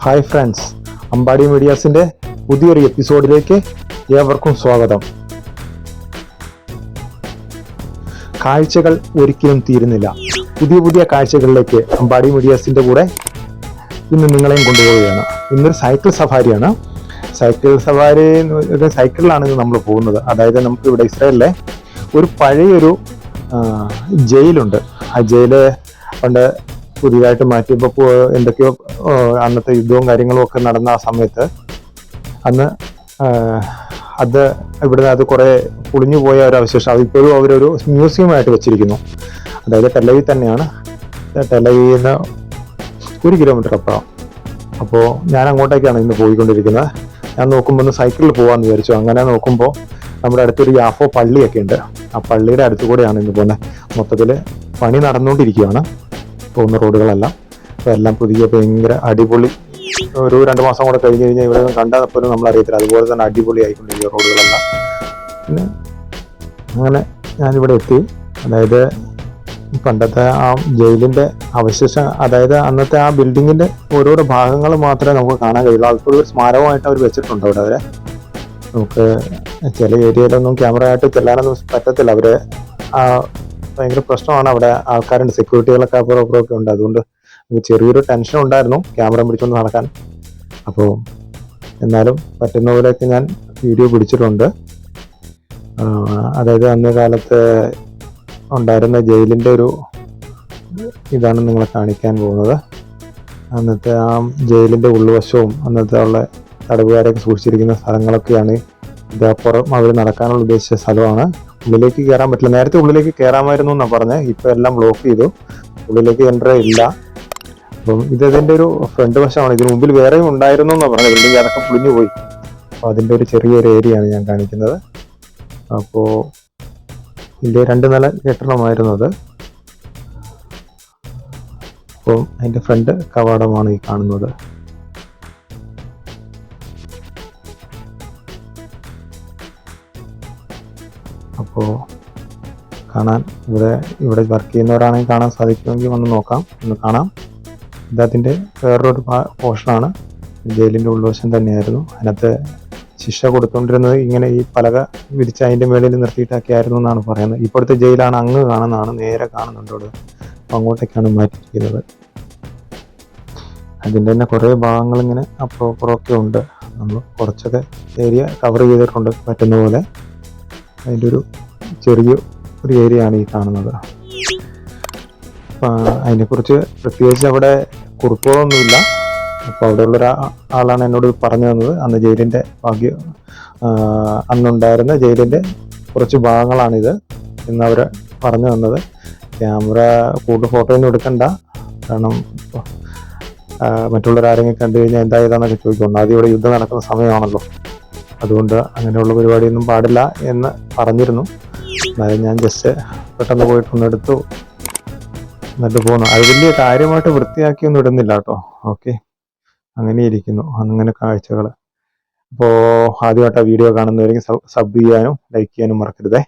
Hi friends, Ambadi മീഡിയാസിൻ്റെ പുതിയൊരു എപ്പിസോഡിലേക്ക് ഏവർക്കും സ്വാഗതം. കാഴ്ചകൾ ഒരിക്കലും തീരുന്നില്ല. പുതിയ പുതിയ കാഴ്ചകളിലേക്ക് അമ്പാടി മീഡിയാസിൻ്റെ കൂടെ ഇന്ന് നിങ്ങളെയും കൊണ്ടുപോവുകയാണ്. ഇന്നൊരു സൈക്കിൾ സഫാരിയാണ്. സൈക്കിളിലാണ് ഇന്ന് നമ്മൾ പോകുന്നത്. അതായത് നമുക്ക് ഇവിടെ ഇസ്രായേലിലെ ഒരു പഴയൊരു ജയിലുണ്ട്. ആ ജയില് പണ്ട് പുതിയതായിട്ട് മാറ്റിയപ്പോൾ എന്തൊക്കെയോ അന്നത്തെ യുദ്ധവും കാര്യങ്ങളും ഒക്കെ നടന്ന ആ സമയത്ത് അന്ന് അത് കുറേ പൊളിഞ്ഞു പോയ ഒരു അവശേഷം അത് ഇപ്പോഴും അവരൊരു മ്യൂസിയമായിട്ട് വെച്ചിരിക്കുന്നു. അതായത് ടെലവി തന്നെയാണ്. ടെലവിയിൽ നിന്ന് 1 കിലോമീറ്റർ അപ്പുറം. അപ്പോൾ ഞാൻ അങ്ങോട്ടേക്കാണ് ഇന്ന് പോയിക്കൊണ്ടിരിക്കുന്നത്. ഞാൻ നോക്കുമ്പോൾ ഒന്ന് സൈക്കിളിൽ പോകാമെന്ന് വിചാരിച്ചു. അങ്ങനെ നോക്കുമ്പോൾ നമ്മുടെ അടുത്തൊരു യാഫോ പള്ളിയൊക്കെ ഉണ്ട്. ആ പള്ളിയുടെ അടുത്തു കൂടെയാണ് ഇന്ന് പോകുന്നത്. മൊത്തത്തിൽ പണി നടന്നുകൊണ്ടിരിക്കുകയാണ്. പോകുന്ന റോഡുകളെല്ലാം അപ്പോൾ എല്ലാം പുതിയ ഭയങ്കര അടിപൊളി. ഒരു 2 മാസം കൂടെ കഴിഞ്ഞ് കഴിഞ്ഞാൽ ഇവിടെ കണ്ടപ്പോഴും നമ്മൾ അറിയത്തില്ല. അതുപോലെ തന്നെ അടിപൊളി ആയിക്കൊണ്ടിരിക്കുക റോഡുകളെല്ലാം. പിന്നെ അങ്ങനെ ഞാനിവിടെ എത്തി. അതായത് പണ്ടത്തെ ആ ജയിലിൻ്റെ അവശേഷം, അതായത് അന്നത്തെ ആ ബിൽഡിങ്ങിൻ്റെ ഓരോരോ ഭാഗങ്ങൾ മാത്രമേ നമുക്ക് കാണാൻ കഴിയുള്ളൂ. അതിപ്പോൾ ഒരു സ്മാരകമായിട്ട് അവർ വെച്ചിട്ടുണ്ട് അവിടെ. അവരെ നമുക്ക് ചില ഏരിയയിലൊന്നും ക്യാമറ ആയിട്ട് ചെല്ലാനൊന്നും പറ്റത്തില്ല. അവർ ഭയങ്കര പ്രശ്നമാണ്. അവിടെ ആൾക്കാരുണ്ട്, സെക്യൂരിറ്റികളൊക്കെ അപ്പുറമൊക്കെ ഉണ്ട്. അതുകൊണ്ട് ചെറിയൊരു ടെൻഷൻ ഉണ്ടായിരുന്നു ക്യാമറ പിടിച്ചുകൊണ്ട് നടക്കാൻ. അപ്പോൾ എന്നാലും പറ്റുന്ന പോലെയൊക്കെ ഞാൻ വീഡിയോ പിടിച്ചിട്ടുണ്ട്. അതായത് അന്ന് കാലത്ത് ഉണ്ടായിരുന്ന ജയിലിൻ്റെ ഒരു ഇതാണ് നിങ്ങളെ കാണിക്കാൻ പോകുന്നത്. അന്നത്തെ ആ ജയിലിൻ്റെ ഉൾവശവും അന്നത്തെ ഉള്ള തടവുകാരെയൊക്കെ സൂക്ഷിച്ചിരിക്കുന്ന സ്ഥലങ്ങളൊക്കെയാണ്. ഇതപ്പുറം അവർ നടക്കാനുള്ള ഉദ്ദേശിച്ച സ്ഥലമാണ്. ഉള്ളിലേക്ക് കയറാൻ പറ്റില്ല. നേരത്തെ ഉള്ളിലേക്ക് കയറാമായിരുന്നു എന്നാണ് പറഞ്ഞത്. ഇപ്പോൾ എല്ലാം ബ്ലോക്ക് ചെയ്തു, ഉള്ളിലേക്ക് എൻട്രി ഇല്ല. അപ്പം ഇതിൻ്റെ ഒരു ഫ്രണ്ട് വശമാണ്. ഇതിന് മുമ്പിൽ വേറെയും ഉണ്ടായിരുന്നു എന്നാണ് പറഞ്ഞത്. ബിൽഡിംഗ് അതൊക്കെ പൊളിഞ്ഞു പോയി. അപ്പോൾ അതിൻ്റെ ഒരു ചെറിയൊരു ഏരിയയാണ് ഞാൻ കാണിക്കുന്നത്. അപ്പോൾ ഇതിൻ്റെ 2 നില കെട്ടിടമായിരുന്നു അത്. അപ്പം അതിൻ്റെ ഫ്രണ്ട് കവാടമാണ് ഈ കാണുന്നത്. അപ്പോൾ കാണാൻ ഇവിടെ വർക്ക് ചെയ്യുന്നവരാണെങ്കിൽ കാണാൻ സാധിക്കുമെങ്കിൽ വന്ന് നോക്കാം, ഒന്ന് കാണാം. ഇതതിൻ്റെ വേറൊരു പോർഷനാണ്. ജയിലിൻ്റെ ഉൾവശം തന്നെയായിരുന്നു. അതിനകത്ത് ശിക്ഷ കൊടുത്തുകൊണ്ടിരുന്നത് ഇങ്ങനെ ഈ പലക വിരിച്ച് അതിൻ്റെ മേളിൽ നിർത്തിയിട്ടൊക്കെ ആയിരുന്നു എന്നാണ് പറയുന്നത്. ഇപ്പോഴത്തെ ജയിലാണ് അങ്ങ് കാണുന്നതാണ്, നേരെ കാണുന്നുണ്ട് അവിടെ. അപ്പോൾ അങ്ങോട്ടേക്കാണ് മാറ്റിയിരിക്കുന്നത്. അതിൻ്റെ തന്നെ കുറേ ഭാഗങ്ങൾ ഇങ്ങനെ അപ്പുറമൊക്കെ ഉണ്ട്. നമ്മൾ കുറച്ചൊക്കെ ഏരിയ കവർ ചെയ്തിട്ടുണ്ട് പറ്റുന്ന പോലെ. അതിൻ്റെ ഒരു ചെറിയൊരു ഏരിയ ആണ് ഈ കാണുന്നത്. അതിനെക്കുറിച്ച് പ്രത്യേകിച്ച് അവിടെ കുറിപ്പുകളൊന്നുമില്ല. അപ്പോൾ അവിടെയുള്ള ആളാണ് എന്നോട് പറഞ്ഞു തന്നത്. അന്ന് ജയിലിൻ്റെ അന്നുണ്ടായിരുന്ന ജയിലിൻ്റെ കുറച്ച് ഭാഗങ്ങളാണിത് എന്നവർ പറഞ്ഞു തന്നത്. ക്യാമറ കൂടുതൽ ഫോട്ടോ ഒന്നും എടുക്കണ്ട, കാരണം മറ്റുള്ളവരാരെങ്കിലും കണ്ടു കഴിഞ്ഞാൽ എന്താ ഏതാണെന്നൊക്കെ ചോദിക്കുന്നുണ്ട്. ആദ്യം ഇവിടെ യുദ്ധം നടക്കുന്ന സമയമാണല്ലോ, അതുകൊണ്ട് അങ്ങനെയുള്ള പരിപാടിയൊന്നും പാടില്ല എന്ന് പറഞ്ഞിരുന്നു. അതായത് ഞാൻ ജസ്റ്റ് പെട്ടെന്ന് പോയിട്ടൊന്ന് എടുത്തു എന്നിട്ട് പോകുന്നു. അത് വലിയ കാര്യമായിട്ട് വൃത്തിയാക്കിയൊന്നും ഇടുന്നില്ല കേട്ടോ. ഓക്കെ, അങ്ങനെ ഇരിക്കുന്നു. അങ്ങനെ കാഴ്ചകൾ. അപ്പോൾ ആദ്യമായിട്ട് ആ വീഡിയോ കാണുന്നവരെങ്കിൽ സബ് ചെയ്യാനും ലൈക്ക് ചെയ്യാനും മറക്കരുതേ.